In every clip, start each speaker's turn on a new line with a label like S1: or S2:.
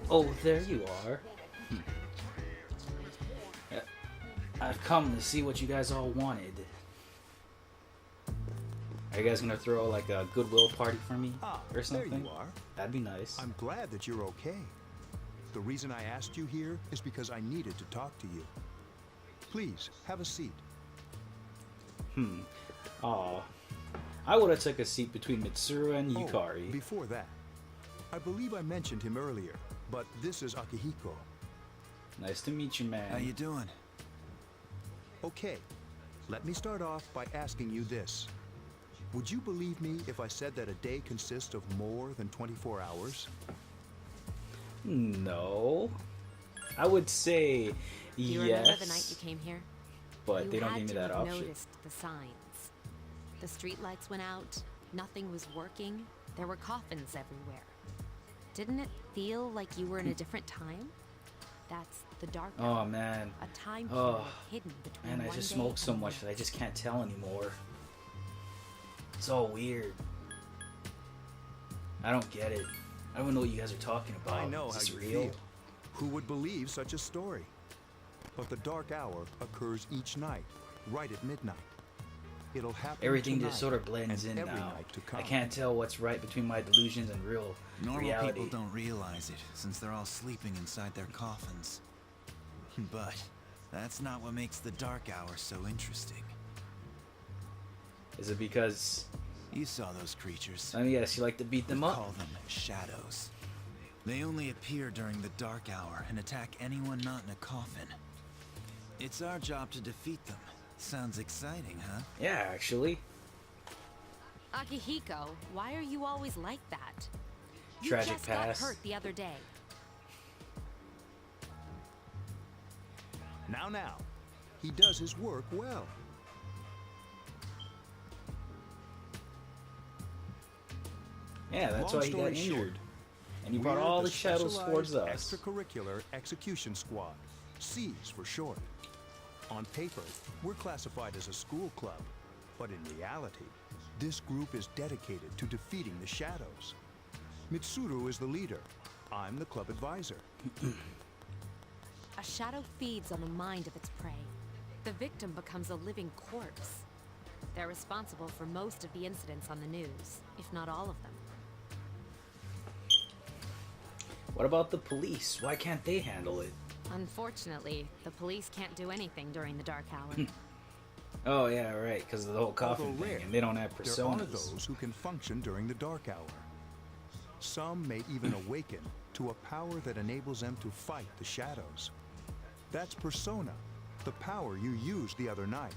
S1: Oh, there you are. Uh, I've come to see what you guys all wanted. Are you guys gonna throw like a goodwill party for me or something?
S2: There you are.
S1: That'd be nice.
S2: I'm glad that you're okay. The reason I asked you here is because I needed to talk to you. Please, have a seat.
S1: Aw. I would have took a seat between Mitsuru and
S2: Oh,
S1: Yukari.
S2: before that, I believe I mentioned him earlier, but this is Akihiko.
S1: Nice to meet you, man.
S3: How you doing?
S2: Okay, let me start off by asking you this. Would you believe me if I said that a day consists of more than 24 hours?
S1: No. I would say
S4: Do you
S1: yes.
S4: remember the night you came here?
S1: But they don't
S4: You
S1: give me
S4: had
S1: that
S4: to have
S1: option.
S4: noticed the signs. The street lights went out, nothing was working, there were coffins everywhere. Didn't it feel like you were in a different time? That's the dark
S1: Oh
S4: hour,
S1: man.
S4: a time
S1: Oh,
S4: period hidden between
S1: Man, I
S4: one
S1: just
S4: day
S1: smoked so
S4: and
S1: much that I just can't tell anymore. It's all weird. I don't get it. I don't know what you guys are talking about.
S2: I know
S1: Is
S2: how
S1: this
S2: you
S1: real?
S2: feel. Who would believe such a story? But the dark hour occurs each night, right at midnight. It'll happen
S1: Everything
S2: tonight
S1: just sort of blends
S2: and
S1: in
S2: every
S1: now.
S2: night to come.
S1: I can't tell what's right between my delusions and real
S3: Normal
S1: reality.
S3: people don't realize it, since they're all sleeping inside their coffins. But that's not what makes the dark hour so interesting.
S1: Is it because,
S3: You saw those creatures.
S1: I mean, yes, you like to beat them
S3: We
S1: up?
S3: call them shadows. They only appear during the dark hour and attack anyone not in a coffin. It's our job to defeat them. Sounds exciting, huh?
S1: Yeah, actually.
S4: Akihiko, why are you always like that? You
S1: Tragic
S4: just
S1: past.
S4: got hurt the other day.
S2: Now, he does his work well.
S1: Yeah, that's
S2: Long
S1: why he got
S2: story short,
S1: injured. And he
S2: We're
S1: brought all the shadows
S2: Specialized
S1: towards us.
S2: Extracurricular Execution Squad, SEAS for short. On paper, we're classified as a school club, but in reality, this group is dedicated to defeating the shadows. Mitsuru is the leader. I'm the club advisor.
S4: A shadow feeds on the mind of its prey. The victim becomes a living corpse. They're responsible for most of the incidents on the news, if not all of them.
S1: What about the police? Why can't they handle it?
S4: Unfortunately, the police can't do anything during the dark hour.
S1: Oh, yeah, right, because of the whole coffin
S2: Although
S1: thing,
S2: rare,
S1: and they don't have
S2: there
S1: personas.
S2: are those who can function during the dark hour. Some may even awaken to a power that enables them to fight the shadows. That's persona, the power you used the other night.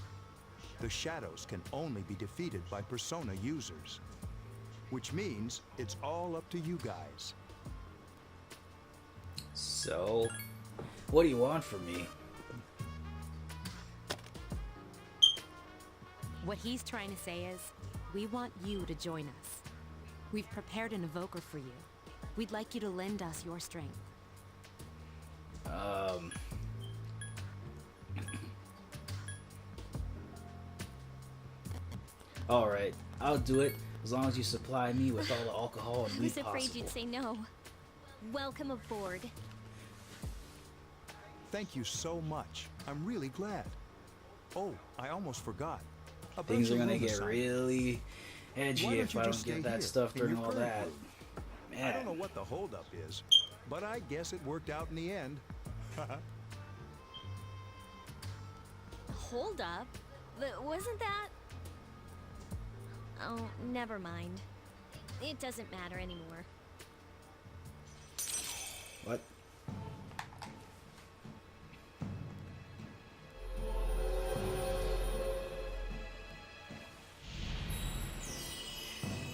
S2: The shadows can only be defeated by persona users. Which means it's all up to you guys.
S1: So, what do you want from me?
S4: What he's trying to say is, we want you to join us. We've prepared an evoker for you. We'd like you to lend us your strength.
S1: Alright, I'll do it, as long as you supply me with all the alcohol and
S5: I
S1: weed
S5: was afraid
S1: possible.
S5: you'd say no. Welcome aboard.
S2: Thank you so much. I'm really glad. Oh, I almost forgot. About
S1: Things are
S2: your
S1: gonna
S2: room
S1: get
S2: assignment.
S1: really edgy
S2: Why don't
S1: if
S2: you
S1: I
S2: just
S1: don't get
S2: stay
S1: that
S2: here,
S1: stuff
S2: in
S1: during
S2: your
S1: all
S2: current
S1: that.
S2: room?
S1: Man.
S2: I don't know what the holdup is, but I guess it worked out in the end.
S5: Hold up. Wasn't that... Oh, never mind. It doesn't matter anymore.
S1: What?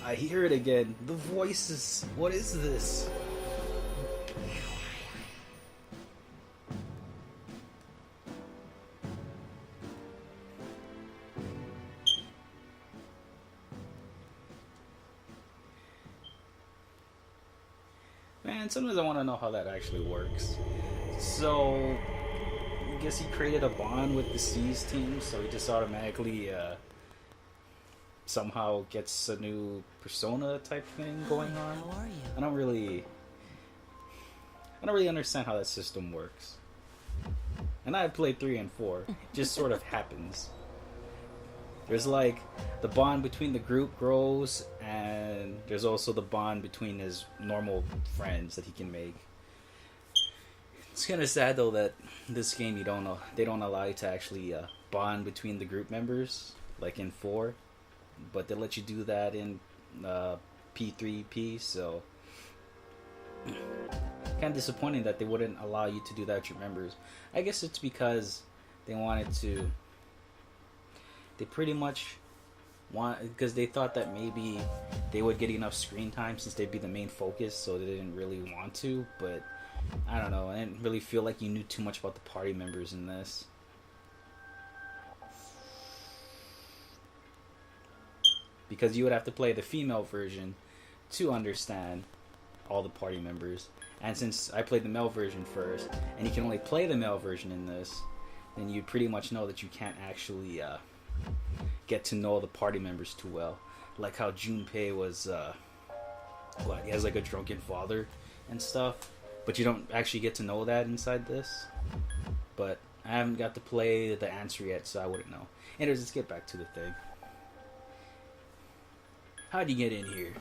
S1: I hear it again. The voices. What is this? Man, sometimes I want to know how that actually works. So, I guess he created a bond with the Seas team, so he just automatically somehow gets a new persona type thing going on.
S4: How are you?
S1: I don't really... I don't really understand how that system works. And I've played 3 and 4. It just sort of happens. There's like the bond between the group grows, and there's also the bond between his normal friends that he can make. It's kind of sad though that this game they don't allow you to actually bond between the group members like in 4, but they let you do that in P3P. So kind of disappointing that they wouldn't allow you to do that with your members. I guess it's because they wanted to. They pretty much because they thought that maybe they would get enough screen time since they'd be the main focus, so they didn't really want to. But I don't know. I didn't really feel like you knew too much about the party members in this. Because you would have to play the female version to understand all the party members. And since I played the male version first, and you can only play the male version in this, then you pretty much know that you can't actually get to know the party members too well. Like how Junpei was, he has like a drunken father and stuff. But you don't actually get to know that inside this. But I haven't got to play the answer yet, so I wouldn't know. Anyways, let's get back to the thing. How'd you get in here?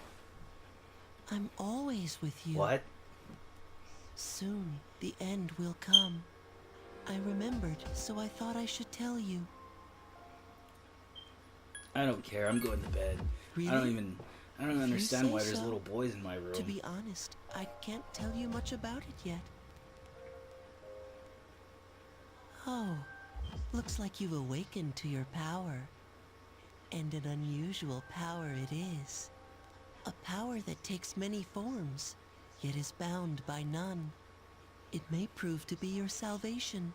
S6: I'm always with you.
S1: What?
S6: Soon, the end will come. I remembered, so I thought I should tell you.
S1: I don't care. I'm going to bed.
S6: Really?
S1: I don't
S6: If you
S1: understand
S6: say
S1: why there's
S6: so.
S1: little boys in my room.
S6: To be honest, I can't tell you much about it yet. Oh, looks like you've awakened to your power. And an unusual power it is. A power that takes many forms, yet is bound by none. It may prove to be your salvation,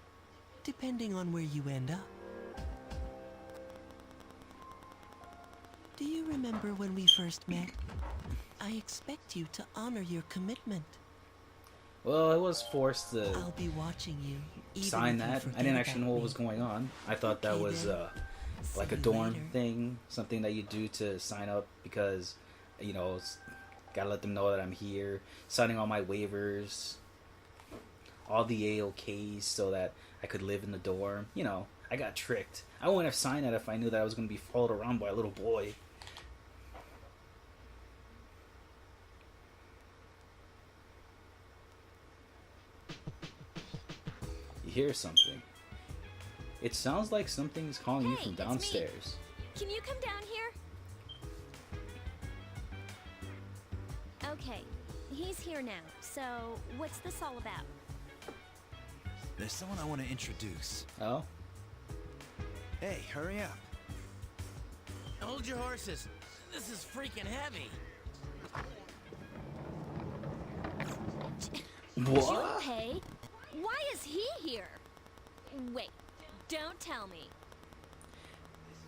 S6: depending on where you end up. Do you remember when we first met? I expect you to honor your commitment.
S1: Well, I was forced to
S6: I'll be watching you. Even
S1: sign
S6: if you
S1: that. I
S6: forget
S1: didn't actually
S6: about
S1: know what
S6: me.
S1: was going on. I thought that
S6: Okay,
S1: was
S6: then.
S1: like
S6: See
S1: a
S6: you
S1: dorm
S6: later.
S1: thing, something that you do to sign up because, gotta let them know that I'm here, signing all my waivers, all the AOKs so that I could live in the dorm. I got tricked. I wouldn't have signed that if I knew that I was going to be followed around by a little boy. You hear something. It sounds like something's calling you
S5: Hey,
S1: from
S5: it's me.
S1: downstairs.
S5: Can you come down here? Okay, he's here now. So, what's this all about?
S3: There's someone I want to introduce.
S1: Oh?
S3: Hey, hurry up.
S7: Hold your horses. This is freaking heavy.
S1: What?
S5: Junpei? Why is he here? Wait, don't tell me.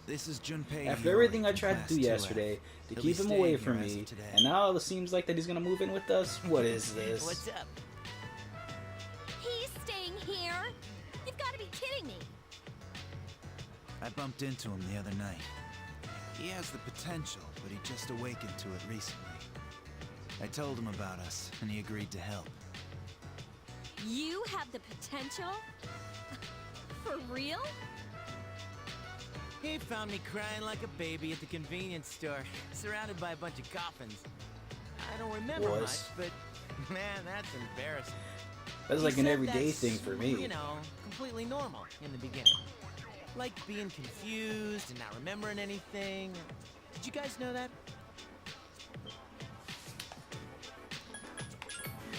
S3: This is Junpei.
S1: After
S3: Hiyori
S1: everything I
S3: from
S1: tried
S3: Class
S1: to do
S3: 2F.
S1: yesterday to
S3: He'll
S1: keep
S3: be
S1: him away
S3: staying
S1: from
S3: here as
S1: me,
S3: of today.
S1: and now it seems like that he's gonna move in with us? What is this?
S7: What's up?
S5: He's staying here? You've got to be kidding me.
S3: I bumped into him the other night. He has the potential, but he just awakened to it recently. I told him about us, and he agreed to help.
S5: You have the potential? For real?
S7: He found me crying like a baby at the convenience store, surrounded by a bunch of coffins. I don't remember
S1: Was.
S7: much, but man, that's embarrassing.
S1: That's
S7: He
S1: like an
S7: said
S1: everyday
S7: that's,
S1: thing for me.
S7: Completely normal in the beginning. Like being confused and not remembering anything. Did you guys know that?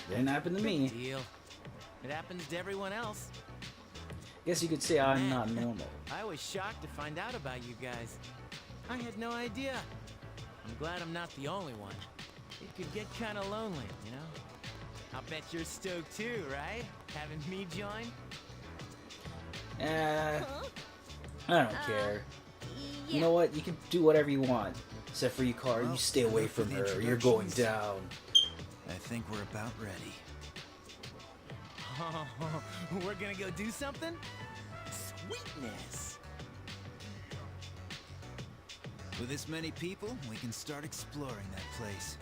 S1: Didn't happen to
S7: Big
S1: me.
S7: deal. It happens to everyone else.
S1: Guess you could say I'm
S7: Man,
S1: not normal.
S7: I was shocked to find out about you guys. I had no idea. I'm glad I'm not the only one. It could get kind of lonely, you know? I'll bet you're stoked too, right? Having me join?
S5: Huh?
S1: I don't care.
S5: Yeah.
S1: You know what? You can do whatever you want. Except for you, Car. You
S3: Well,
S1: stay away
S3: enough for
S1: from
S3: the
S1: her. You're going
S3: introductions.
S1: down.
S3: I think we're about ready.
S7: Oh, we're gonna go do something? Sweetness!
S3: With this many people, we can start exploring that place.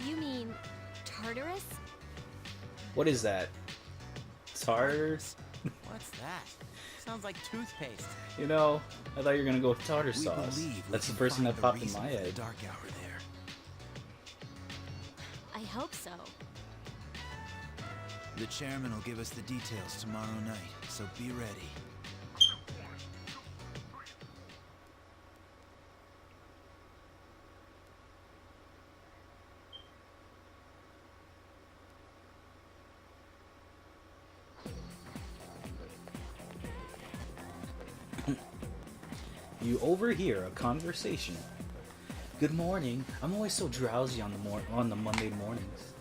S5: You mean Tartarus?
S1: What is that? Tartar?
S7: What's that? Sounds like toothpaste.
S1: You know, I thought you were gonna go with tartar
S3: We
S1: sauce.
S3: believe we
S1: That's the
S3: can
S1: first thing
S3: find
S1: that
S3: the
S1: popped in
S3: reason
S1: my
S3: for the
S1: head.
S3: dark hour there.
S5: I hope so.
S3: The chairman will give us the details tomorrow night, so be ready.
S1: You overhear a conversation. Good morning. I'm always so drowsy on the Monday mornings.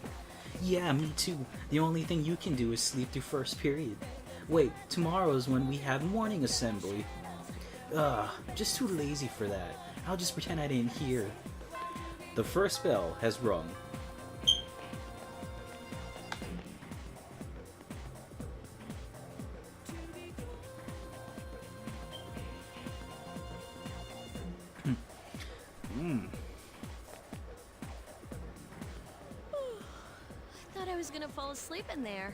S1: Yeah, me too. The only thing you can do is sleep through first period. Wait, tomorrow's when we have morning assembly. Just too lazy for that. I'll just pretend I didn't hear. The first bell has rung.
S5: Thought I was gonna fall asleep in there.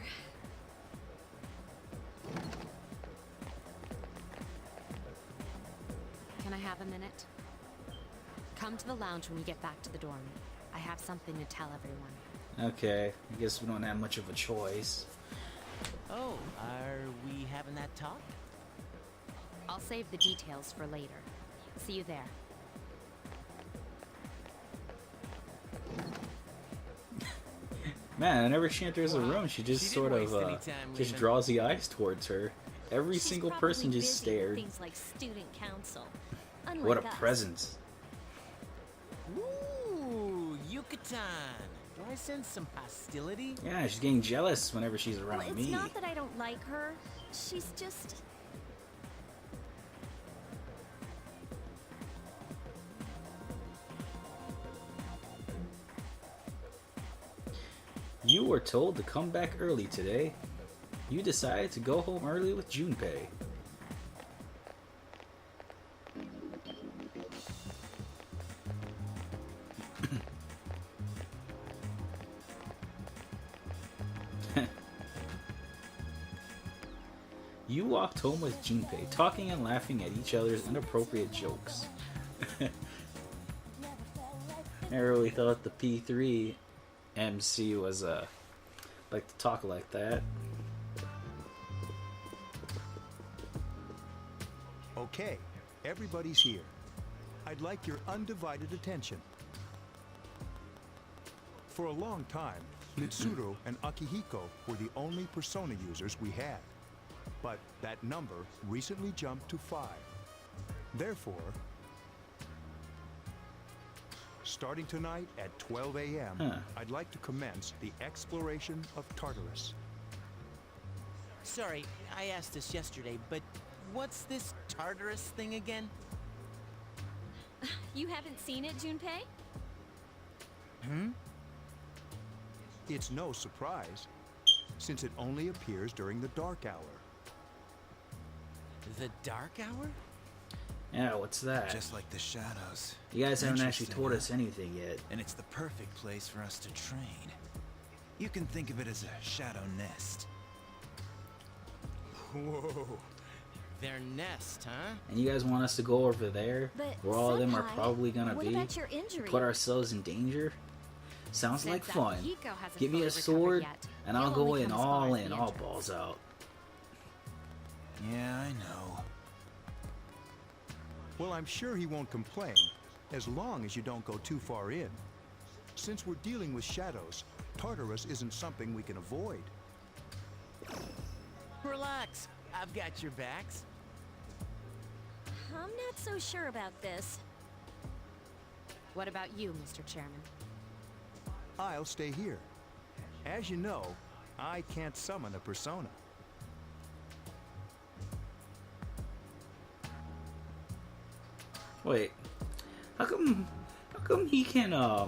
S4: Can I have a minute? Come to the lounge when you get back to the dorm. I have something to tell everyone.
S1: Okay, I guess we don't have much of a choice.
S7: Oh, are we having that talk?
S4: I'll save the details for later. See you there.
S1: Man, whenever she enters a room, she just
S7: She
S1: sort
S7: didn't
S1: of
S7: waste any time
S1: just
S7: leaving.
S1: draws the eyes towards her. Every
S5: She's
S1: single
S5: probably
S1: person just
S5: busy with
S1: stared.
S5: things like student council. Unlike
S1: What a
S5: us.
S1: presence.
S7: Ooh, Yucatan. Do I sense some hostility?
S1: Yeah, she's getting jealous whenever she's
S5: Well,
S1: around
S5: it's
S1: me.
S5: not that I don't like her. She's just...
S1: You were told to come back early today. You decided to go home early with Junpei. You walked home with Junpei, talking and laughing at each other's inappropriate jokes. I really thought the P3 MC was like to talk like that.
S2: Okay, everybody's here. I'd like your undivided attention. For a long time, Mitsuru and Akihiko were the only Persona users we had. But that number recently jumped to 5. Therefore, starting tonight at 12 a.m., I'd like to commence the exploration of Tartarus.
S7: Sorry, I asked this yesterday, but what's this Tartarus thing again?
S5: You haven't seen it, Junpei?
S2: It's no surprise, since it only appears during the dark hour.
S7: The Dark Hour?
S1: Yeah, what's that?
S3: Just like the shadows.
S1: You guys haven't actually
S3: Interesting,
S1: told
S3: huh?
S1: us anything yet.
S3: And it's the perfect place for us to train. You can think of it as a shadow nest.
S2: Whoa.
S7: Their nest, huh?
S1: And you guys want us to go over there,
S5: But,
S1: where all of them are
S5: Senpai,
S1: probably gonna
S5: what
S1: be,
S5: about your injury?
S1: put ourselves in danger? Sounds like
S4: Since
S1: fun.
S4: Akihiko hasn't
S1: Give me
S4: fully
S1: a sword,
S4: recovered yet,
S1: and I'll
S4: he'll
S1: go
S4: only
S1: in
S4: come as far
S1: all
S4: as the
S1: in, all
S4: entrance.
S1: balls out.
S3: Yeah, I know.
S2: Well, I'm sure he won't complain, as long as you don't go too far in. Since we're dealing with shadows, Tartarus isn't something we can avoid.
S7: Relax, I've got your backs.
S5: I'm not so sure about this.
S4: What about you, Mr. Chairman?
S2: I'll stay here. As you know, I can't summon a persona.
S1: Wait, how come he can, yeah,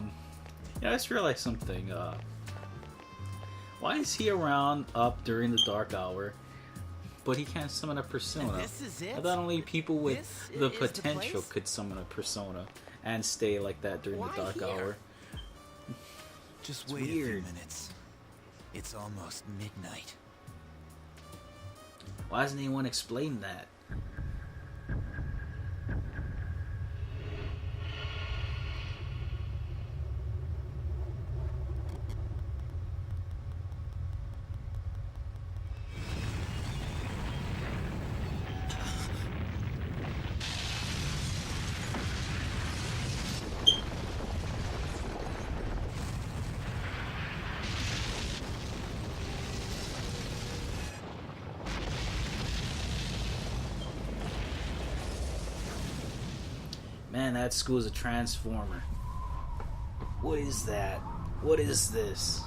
S1: I just realized something, why is he around up during the dark hour, but he can't summon a persona?
S7: This is it?
S1: I thought only people with
S7: This
S1: the
S7: is the
S1: potential
S7: place?
S1: could summon a persona and stay like that during
S7: Why
S1: the dark
S7: here?
S1: hour.
S3: Just
S1: It's
S3: wait a
S1: weird.
S3: few minutes. It's almost midnight.
S1: Why hasn't anyone explained that? Man, that school's a transformer. What is that? What is this?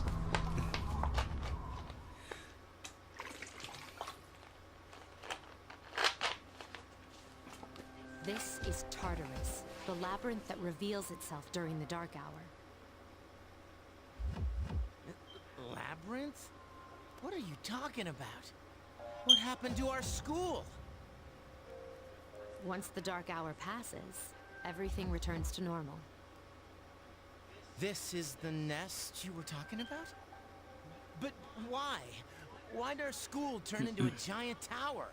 S4: This is Tartarus, the labyrinth that reveals itself during the dark hour.
S7: Labyrinth? What are you talking about? What happened to our school?
S4: Once the dark hour passes, everything returns to normal.
S7: This is the nest you were talking about? But why? Why'd our school turn into a giant tower?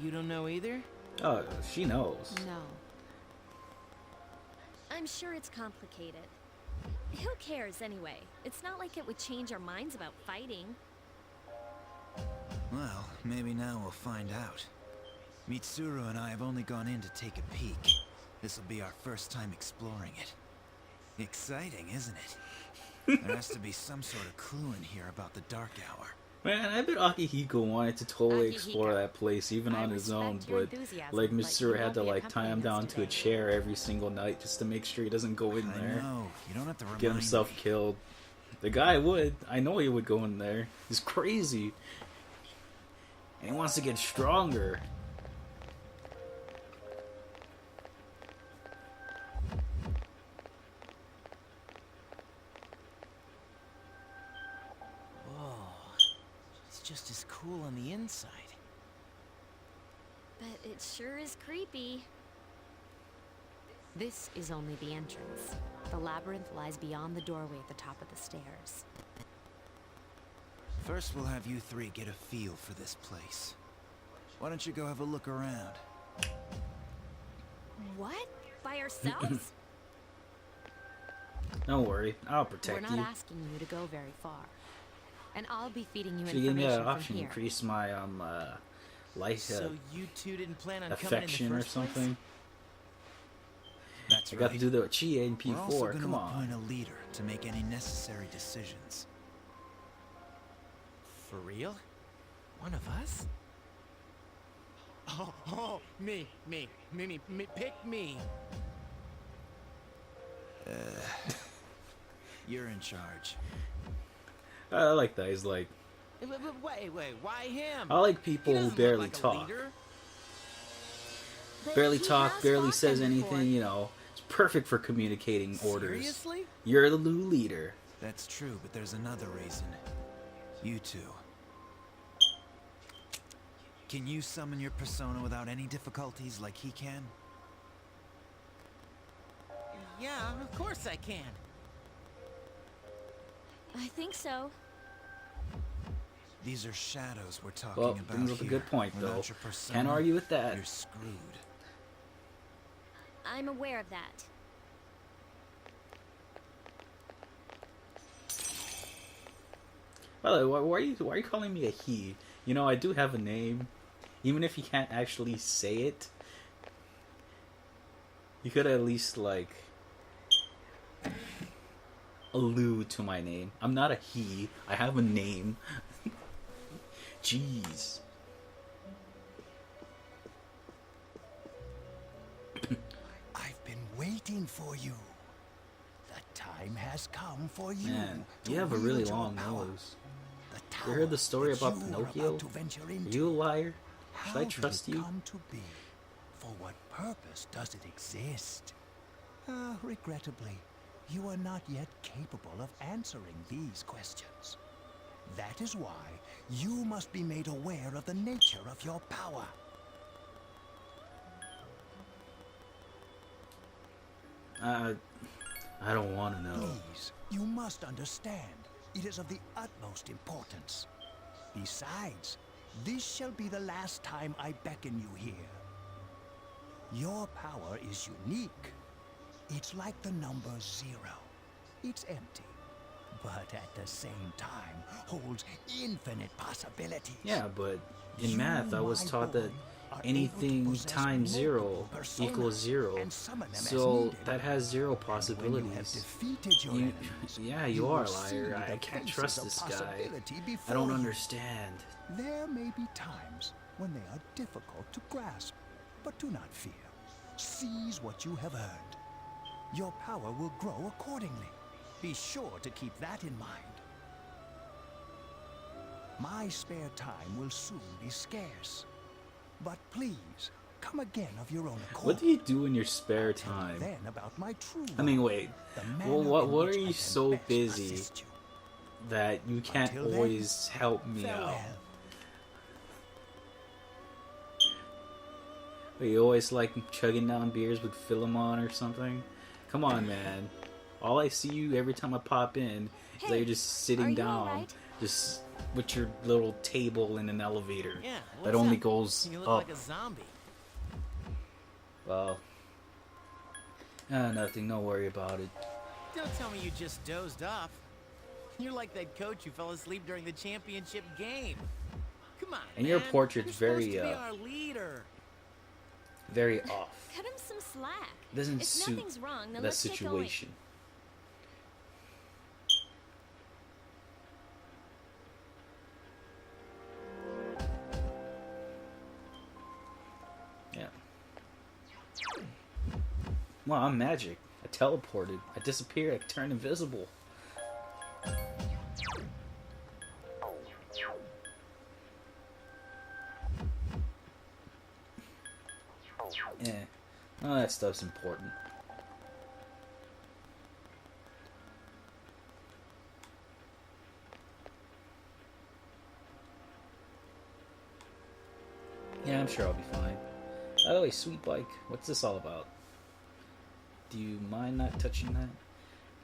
S7: You don't know either?
S1: Oh, she knows.
S4: No.
S5: I'm sure it's complicated. Who cares anyway? It's not like it would change our minds about fighting.
S3: Well, maybe now we'll find out. Mitsuru and I have only gone in to take a peek. This'll be our first time exploring it. Exciting, isn't it? There has to be some sort of clue in here about the Dark Hour.
S1: Man, I bet Akihiko wanted to totally explore
S4: Akihiko.
S1: that place even
S4: I
S1: on his own,
S4: respect your
S1: but
S4: enthusiasm,
S1: like
S4: but
S1: Mitsuru
S4: you
S1: had
S4: won't
S1: to
S4: be
S1: like tie him
S4: accompanying us
S1: down to a
S4: today.
S1: chair every single night just to make sure he doesn't go in
S3: I
S1: there,
S3: know. You don't have to remind
S1: get himself
S3: me.
S1: killed. The guy would. I know he would go in there. He's crazy. And he wants to get stronger.
S7: Whoa. It's just as cool on the inside.
S5: But it sure is creepy.
S4: This is only the entrance. The labyrinth lies beyond the doorway at the top of the stairs.
S3: First, we'll have you three get a feel for this place. Why don't you go have a look around?
S5: What? By ourselves?
S1: Don't worry, I'll
S4: We're
S1: protect
S4: not
S1: you.
S4: asking you to go very far. And I'll be feeding you
S1: She gave me that
S4: information
S1: option,
S4: from here.
S1: increase my life
S7: So you two didn't plan on
S1: affection
S7: coming in
S1: or
S7: the first place?
S1: something.
S3: That's
S1: I
S3: right.
S1: got to do the Chie in
S3: We're also
S1: P4.
S3: going
S1: Come
S3: to
S1: on.
S3: appoint a leader to make any necessary decisions.
S7: For real? One of us? Oh, me, pick me.
S3: You're in charge.
S1: I like that. He's like,
S7: Wait, why him?
S1: I like
S7: He
S1: people who
S7: doesn't look
S1: barely
S7: like a
S1: talk.
S7: leader.
S5: But
S1: Barely
S5: he
S1: talk,
S5: has
S1: barely
S5: fought
S1: says
S5: them before.
S1: anything, you know. It's perfect for communicating orders.
S7: Seriously?
S1: You're the new leader.
S3: That's true, but there's another reason. You two. Can you summon your persona without any difficulties like he can?
S7: Yeah, of course I can.
S5: I think so.
S3: These are shadows we're talking
S1: Well,
S3: about
S1: brings up a
S3: here.
S1: good point,
S3: Without
S1: though.
S3: your persona,
S1: Can't argue with that.
S3: You're screwed.
S5: I'm aware of that.
S1: By the way, why are you calling me a he? You know, I do have a name. Even if you can't actually say it, you could at least, like, allude to my name. I'm not a he. I have a name. Jeez.
S8: I've been waiting for you. The time has come for you.
S1: Man,
S8: to
S1: you have a
S8: wield
S1: really
S8: your
S1: long
S8: power.
S1: nose.
S8: The
S1: You heard the
S8: tower
S1: story
S8: that
S1: about
S8: you are
S1: Pinocchio?
S8: about to venture
S1: Are
S8: into.
S1: you a liar? Should
S8: How
S1: I
S8: did
S1: trust
S8: it
S1: you?
S8: come to be? For what purpose does it exist? Regrettably, you are not yet capable of answering these questions. That is why you must be made aware of the nature of your power.
S1: I don't want to know.
S8: Please, you must understand. It is of the utmost importance. Besides, this shall be the last time I beckon you here. Your power is unique. It's like the number 0. It's empty, but at the same time holds infinite possibilities.
S1: Yeah, but in
S8: You,
S1: math, I was
S8: my
S1: taught
S8: boy,
S1: that
S8: are able to
S1: anything
S8: possess
S1: times 0
S8: multiple
S1: equals
S8: personas
S1: 0.
S8: and summon them as
S1: So
S8: needed.
S1: that has 0
S8: And when you have
S1: possibilities.
S8: defeated your
S1: You,
S8: enemies,
S1: yeah, you
S8: will
S1: are a
S8: see
S1: liar.
S8: the
S1: I can't
S8: faces
S1: trust
S8: of
S1: this guy.
S8: possibility
S1: I
S8: before
S1: don't
S8: you.
S1: understand.
S8: There may be times when they are difficult to grasp, but do not fear. Seize what you have earned. Your power will grow accordingly. Be sure to keep that in mind. My spare time will soon be scarce. But please, come again of your own accord.
S1: What do you do in your spare
S8: I'll tell you
S1: time?
S8: then about my true
S1: I mean,
S8: role,
S1: wait.
S8: the
S1: Well,
S8: manner
S1: what
S8: in
S1: are
S8: which I
S1: you
S8: can
S1: so
S8: best
S1: busy
S8: assist you.
S1: that you can't
S8: Until then,
S1: always help me out?
S8: Farewell.
S1: Are you always like chugging down beers with Philemon or something? Come on, man. All I see you every time I pop in is that
S5: Hey,
S1: you're just
S5: are
S1: sitting
S5: you
S1: down,
S5: alright?
S1: just with your little table in an elevator
S7: Yeah,
S1: that
S7: what's
S1: only
S7: up?
S1: goes
S7: You look
S1: up.
S7: like a zombie.
S1: Well, nothing. Don't worry about it.
S7: Don't tell me you just dozed off. You're like that coach who fell asleep during the championship game. Come on,
S1: And your
S7: man.
S1: portrait's
S7: You're
S1: very,
S7: supposed to be our leader.
S1: very off.
S5: Cut him some slack.
S1: Doesn't
S5: if
S1: suit
S5: nothing's wrong, then
S1: that
S5: let's get going.
S1: situation. Yeah. Well, I'm magic. I teleported. I disappeared. I turned invisible. Yeah. None of that stuff's important. Yeah, I'm sure I'll be fine. By the way, sweet bike, what's this all about? Do you mind not touching that?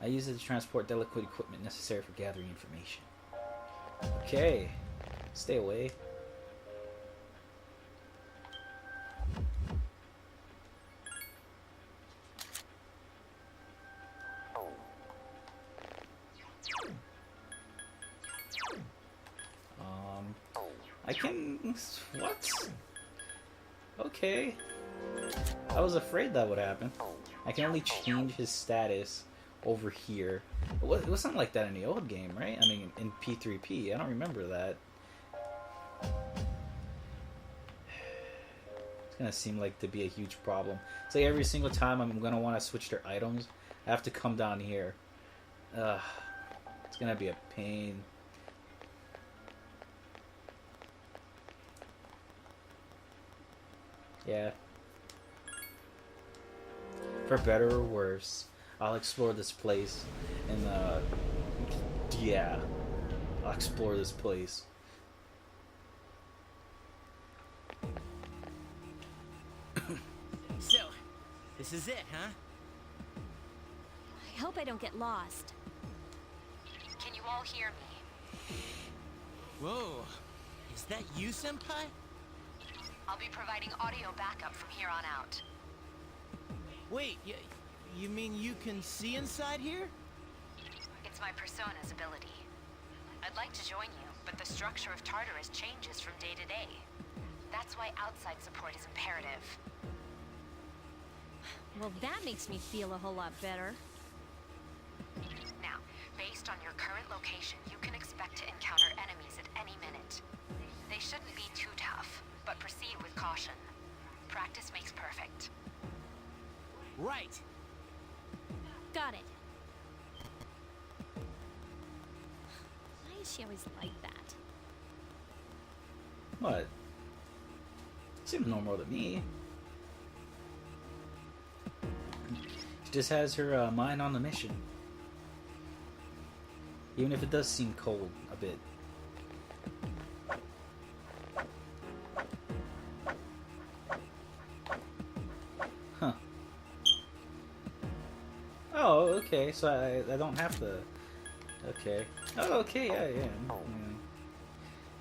S1: I use it to transport delicate equipment necessary for gathering information. Okay. Stay away. I can... What? Okay. I was afraid that would happen. I can only change his status over here. It wasn't like that in the old game, right? I mean, in P3P. I don't remember that. It's gonna seem like to be a huge problem. It's like every single time I'm gonna want to switch their items, I have to come down here. It's gonna be a pain. Yeah. For better or worse, I'll explore this place, and yeah, I'll explore this place.
S7: So, this is it, huh?
S5: I hope I don't get lost.
S4: Can you all hear me?
S7: Whoa, is that you, Senpai?
S4: I'll be providing audio backup from here on out.
S7: Wait, you mean you can see inside here?
S4: It's my persona's ability. I'd like to join you, but the structure of Tartarus changes from day to day. That's why outside support is imperative.
S5: Well, that makes me feel a whole lot better.
S4: Now, based on your current location, you can expect to encounter enemies at any minute. They shouldn't be too tough, but proceed with caution. Practice makes perfect.
S7: Right.
S5: Got it. Why is she always like that?
S1: What? Seems normal to me. She just has her mind on the mission. Even if it does seem cold a bit. Huh. Oh, okay. So I don't have to. Okay. Oh, okay. Yeah.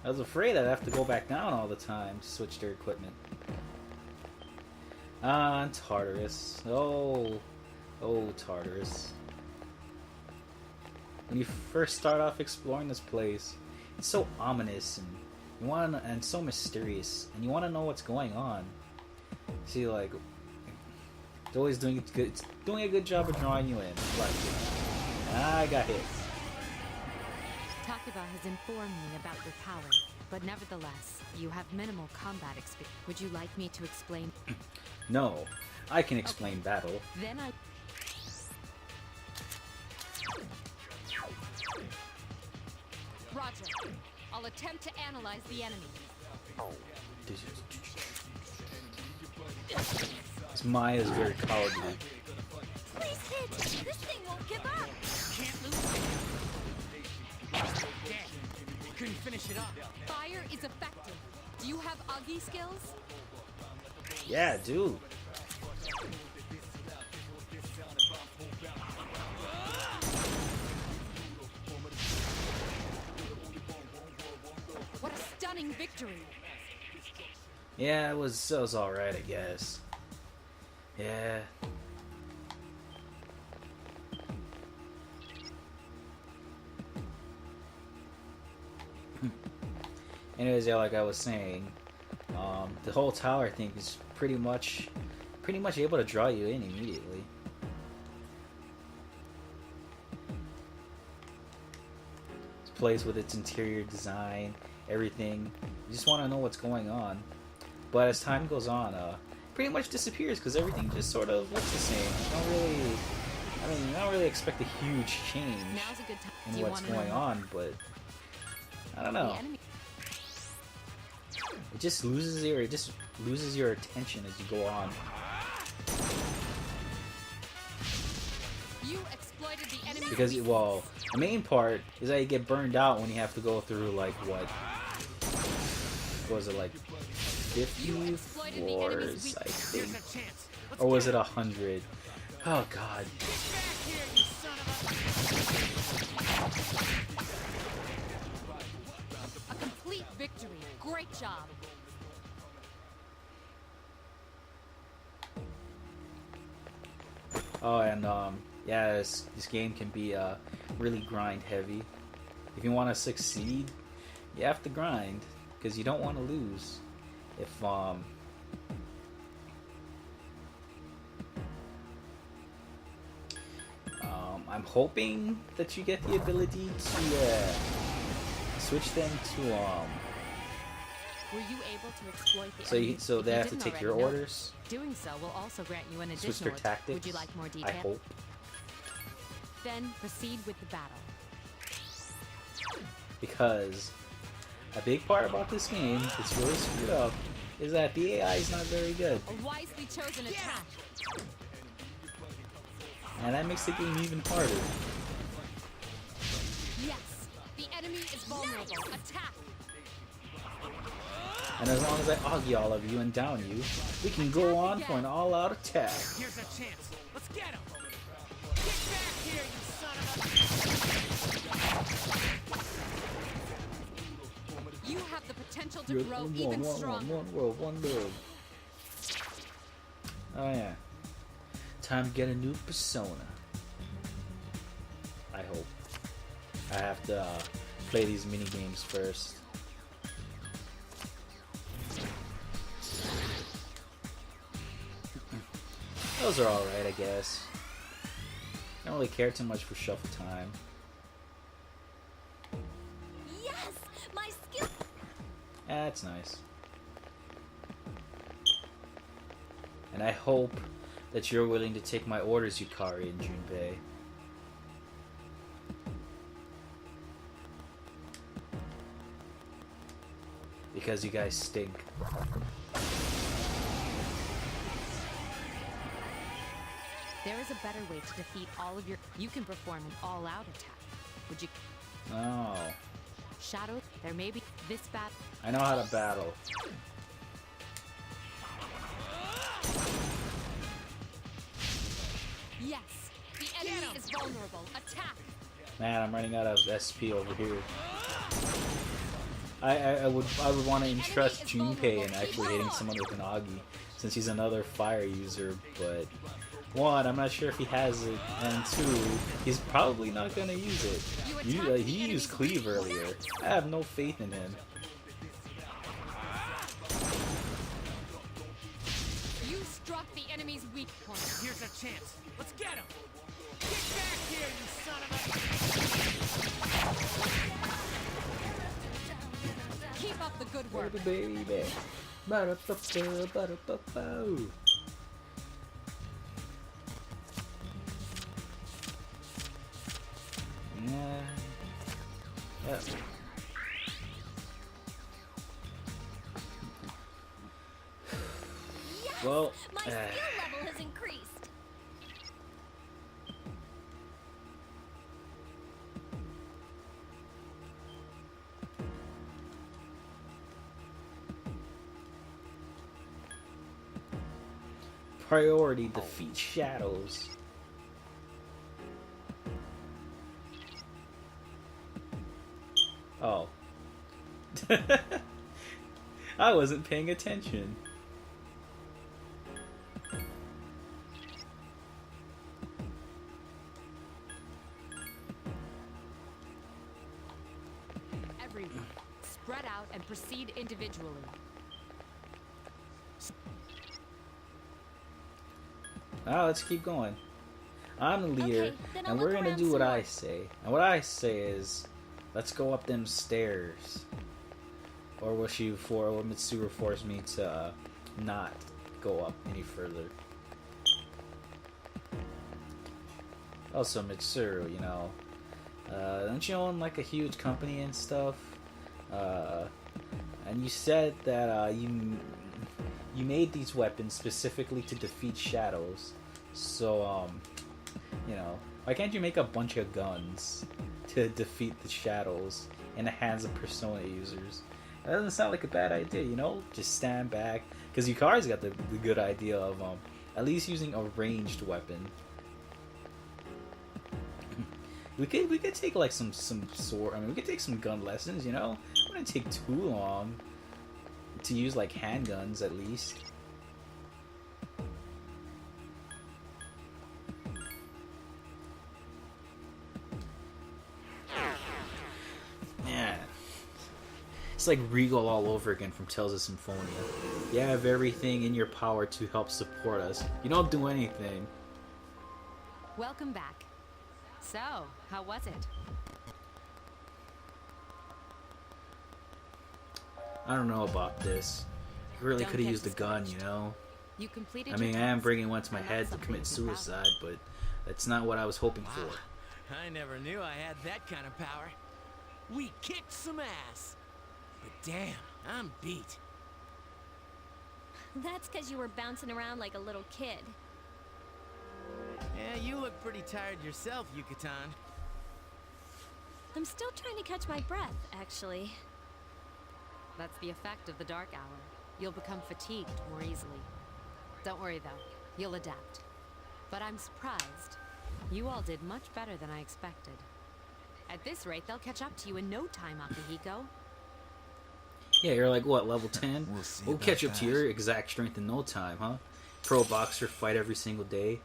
S1: I was afraid I'd have to go back down all the time to switch their equipment. Ah, Tartarus. Oh, Tartarus. When you first start off exploring this place, it's so ominous and so mysterious, and you want to know what's going on. See, like, it's always doing a good job of drawing you in. Like, I got hit.
S4: Takuba has informed me about your power, but nevertheless, you have minimal combat experience. Would you like me to explain?
S1: No, I can explain battle.
S4: Then I... Roger. I'll attempt to analyze the enemy.
S1: This Maya's very cowardly.
S5: Please hit! This thing won't give up!
S7: Can't lose. Damn. Couldn't finish it off.
S4: Fire is effective. Do you have Agi skills?
S1: Yeah, dude.
S4: What a stunning victory!
S1: Yeah, it was alright, I guess. Yeah. Anyways, yeah, like I was saying, the whole tower thing is pretty much able to draw you in immediately. This place with its interior design, everything, you just want to know what's going on. But as time goes on, pretty much disappears because everything just sort of looks the same. I don't really expect a huge change
S4: Now's a good time.
S1: in
S4: Do you
S1: what's
S4: wanna know
S1: going
S4: more?
S1: on, but I don't know.
S4: The enemy.
S1: It just loses your attention as you go on.
S4: You exploited the enemy.
S1: Because, well, the main part is that you get burned out when you have to go through, like, what was it, like 50 floors, I think?
S7: Here's a chance. Let's
S1: Or was
S7: get
S1: it 100? Oh, God.
S7: Get back here, you son of
S4: A complete victory. Great job.
S1: Oh, and, yeah, this game can be, really grind heavy. If you want to succeed, you have to grind, because you don't want to lose. If, I'm hoping that you get the ability to, switch them to,
S4: Were you able to exploit the
S1: so
S4: enemy?
S1: so
S4: If
S1: they
S4: you
S1: have to
S4: didn't
S1: take your
S4: already know,
S1: orders,
S4: Doing so will also grant you an
S1: switch
S4: additional.
S1: their tactics.
S4: Would you like more
S1: I
S4: detail?
S1: hope.
S4: Then proceed with the battle.
S1: Because a big part about this game that's really screwed up is that the AI is not very good.
S4: A wisely chosen attack.
S1: And that makes the game even harder.
S4: Yes, the enemy is vulnerable. Attack.
S1: And as long as I augie all of you and down you, we can go on for an all-out attack.
S7: Here's a chance. Let's get him. Get back here, you son of
S4: You have the potential to grow even stronger.
S1: One world, one world. Oh yeah. Time to get a new persona. I hope. I have to play these mini games first. Those are alright, I guess. I don't really care too much for shuffle time.
S5: Yes! My skill.
S1: That's nice. And I hope that you're willing to take my orders, Yukari and Junpei. Because you guys stink.
S4: There is a better way to defeat all of your. You can perform an all-out attack. Would you?
S1: Oh.
S4: Shadow. There may be this battle.
S1: I know how to battle.
S4: Yes, the enemy is vulnerable. Attack!
S1: Man, I'm running out of SP over here. I would want to entrust Junpei in actually hitting someone with an Agi, since he's another fire user, but one, I'm not sure if he has it, and two, he's probably not gonna use it. He used Cleave earlier. I have no faith in him.
S4: You struck the enemy's weak point.
S7: Here's our chance. Let's get him. Get back here, you son of a...
S4: Keep up the good work.
S1: Baby. Ba-da-ba-ba-ba-da-ba-ba. Yeah.
S5: Yes!
S1: Well,
S5: My skill level has increased.
S1: priority defeat shadows. Oh. I wasn't paying attention.
S4: Everyone, spread out and proceed individually.
S1: Let's keep going. I'm the leader,
S5: Okay, then I'll
S1: and we're
S5: look
S1: gonna
S5: around
S1: do
S5: some
S1: what
S5: more.
S1: I say. And what I say is, let's go up them stairs. Or will Mitsuru force me to not go up any further? Also, Mitsuru, you know, don't you own like a huge company and stuff? And you said that you made these weapons specifically to defeat shadows. So, you know, why can't you make a bunch of guns to defeat the shadows in the hands of Persona users? That doesn't sound like a bad idea, you know? Just stand back. Because Yukari's got the good idea of at least using a ranged weapon. We could take like some sword. I mean, we could take some gun lessons, you know? It wouldn't take too long to use like handguns at least. Yeah. It's like Regal all over again from Tales of Symphonia. You have everything in your power to help support us. You don't do anything.
S4: Welcome back. So, how was it?
S1: I don't know about this. You really
S4: Don't
S1: could have
S4: get
S1: used a gun, you
S4: discouraged.
S1: know?
S4: You completed
S1: I
S4: your
S1: mean, I am
S4: task,
S1: bringing one to my
S4: and
S1: head
S4: that's
S1: to
S4: something
S1: commit
S4: to be proud of.
S1: suicide, but that's not what I was hoping for.
S7: I never knew I had that kind of power. We kicked some ass. But damn, I'm beat.
S5: That's because you were bouncing around like a little kid.
S7: Yeah, you look pretty tired yourself, Yucatan.
S5: I'm still trying to catch my breath, actually.
S4: That's the effect of the dark hour. You'll become fatigued more easily. Don't worry though, you'll adapt. But I'm surprised. You all did much better than I expected. At this rate, they'll catch up to you in no time, Akihiko.
S1: Yeah, you're like, what, level 10?
S3: We'll see
S1: We'll
S3: about
S1: catch up to
S3: that.
S1: your exact strength in no time, huh? Pro boxer fight every single day.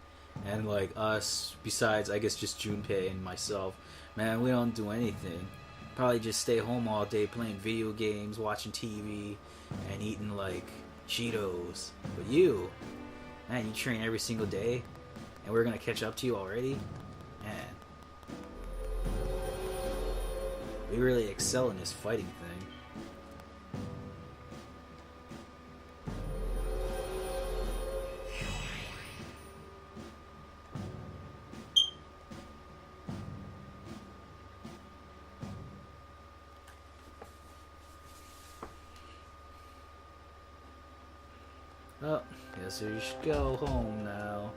S1: And like us, besides, I guess just Junpei and myself, man, we don't do anything. Probably just stay home all day playing video games, watching TV, and eating like Cheetos. But you, man, you train every single day, and we're gonna catch up to you already? Man. We really excel in this fighting thing. Oh, guess we should go home now.